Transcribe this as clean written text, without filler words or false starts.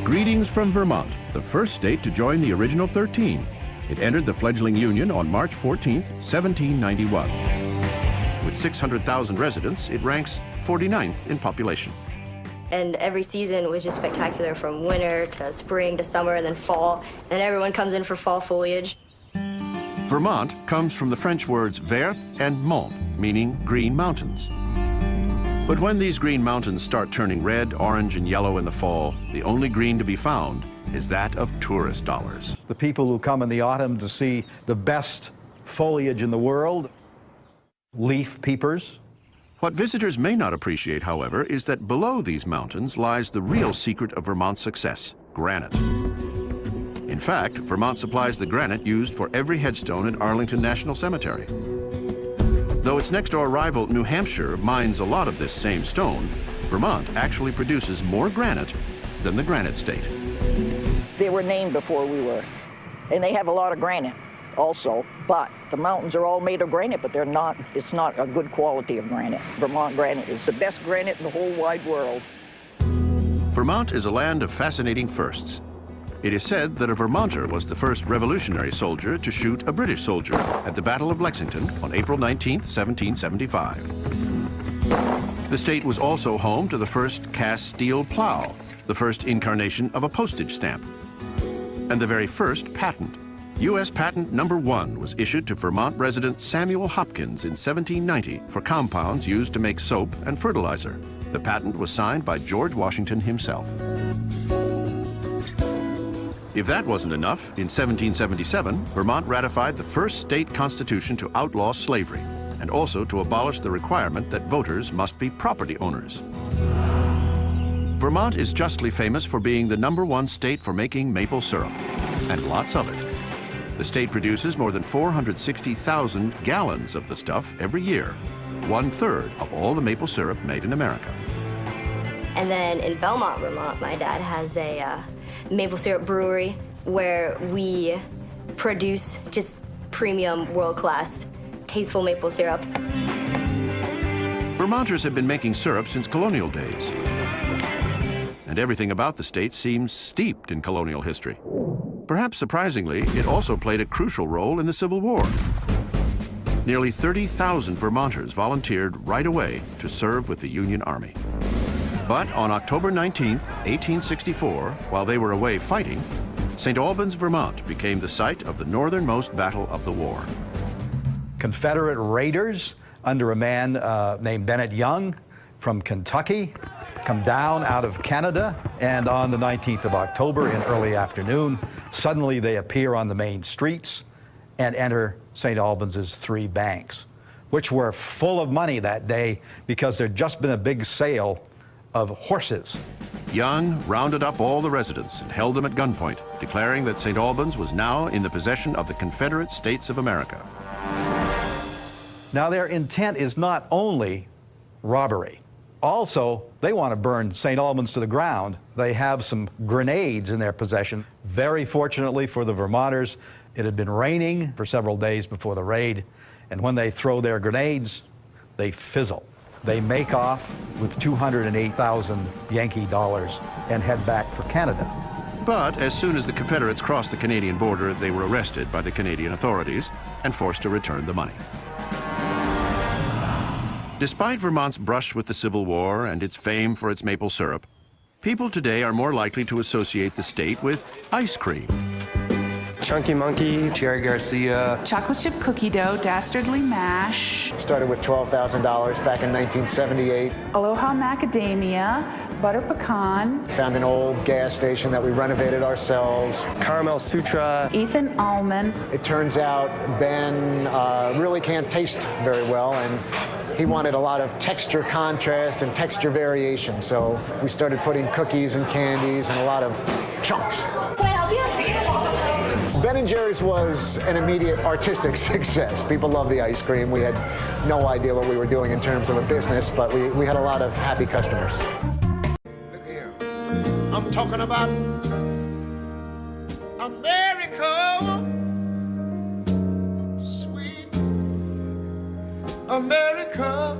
Greetings from Vermont, the first state to join the original 13. It entered the fledgling Union on March 14, 1791. With 600,000 residents, it ranks 49th in population. And every season was just spectacular, from winter to spring to summer and then fall, and everyone comes in for fall foliage. Vermont comes from the French words vert and mont, meaning green mountains. But when these green mountains start turning red, orange, and yellow in the fall, the only green to be found is that of tourist dollars. The people who come in the autumn to see the best foliage in the world, leaf peepers. What visitors may not appreciate, however, is that below these mountains lies the real secret of Vermont's success: granite. In fact, Vermont supplies the granite used for every headstone in Arlington National Cemetery. Though its next-door rival, New Hampshire, mines a lot of this same stone, Vermont actually produces more granite than the Granite State. They were named before we were, and they have a lot of granite also, but the mountains are all made of granite, but it's not a good quality of granite. Vermont granite is the best granite in the whole wide world. Vermont is a land of fascinating firsts. It is said that a Vermonter was the first Revolutionary soldier to shoot a British soldier at the Battle of Lexington on April 19, 1775. The state was also home to the first cast steel plow, the first incarnation of a postage stamp, and the very first patent. U.S. Patent Number 1 was issued to Vermont resident Samuel Hopkins in 1790 for compounds used to make soap and fertilizer. The patent was signed by George Washington himself. If that wasn't enough, in 1777, Vermont ratified the first state constitution to outlaw slavery and also to abolish the requirement that voters must be property owners. Vermont is justly famous for being the #1 state for making maple syrup, and lots of it. The state produces more than 460,000 gallons of the stuff every year, 1/3 of all the maple syrup made in America. And then in Belmont, Vermont, my dad has a maple syrup brewery where we produce just premium, world-class, tasteful maple syrup. Vermonters have been making syrup since colonial days. And everything about the state seems steeped in colonial history. Perhaps surprisingly, it also played a crucial role in the Civil War. Nearly 30,000 Vermonters volunteered right away to serve with the Union Army. But on October 19, 1864, while they were away fighting, St. Albans, Vermont became the site of the northernmost battle of the war. Confederate raiders under a man named Bennett Young from Kentucky come down out of Canada, and on the 19th of October in early afternoon, suddenly they appear on the main streets and enter St. Albans' 3 banks, which were full of money that day because there'd just been a big sale of horses. Young rounded up all the residents and held them at gunpoint, declaring that St. Albans was now in the possession of the Confederate States of America. Now, their intent is not only robbery. Also, they want to burn St. Albans to the ground. They have some grenades in their possession. Very fortunately for the Vermonters, it had been raining for several days before the raid, and when they throw their grenades, they fizzle. They make off with 208,000 Yankee dollars and head back for Canada. But as soon as the Confederates crossed the Canadian border, they were arrested by the Canadian authorities and forced to return the money. Despite Vermont's brush with the Civil War and its fame for its maple syrup, people today are more likely to associate the state with ice cream. Chunky Monkey, Cherry Garcia, chocolate chip cookie dough, dastardly mash. started with $12,000 back in 1978. Aloha macadamia, butter pecan. Found an old gas station that we renovated ourselves. Caramel Sutra. Ethan almond. It turns out Ben really can't taste very well, and he wanted a lot of texture contrast and texture variation, so we started putting cookies and candies and a lot of chunks. Ben & Jerry's was an immediate artistic success. People loved the ice cream. We had no idea what we were doing in terms of a business, but we had a lot of happy customers. Look here. I'm talking about America. Sweet America.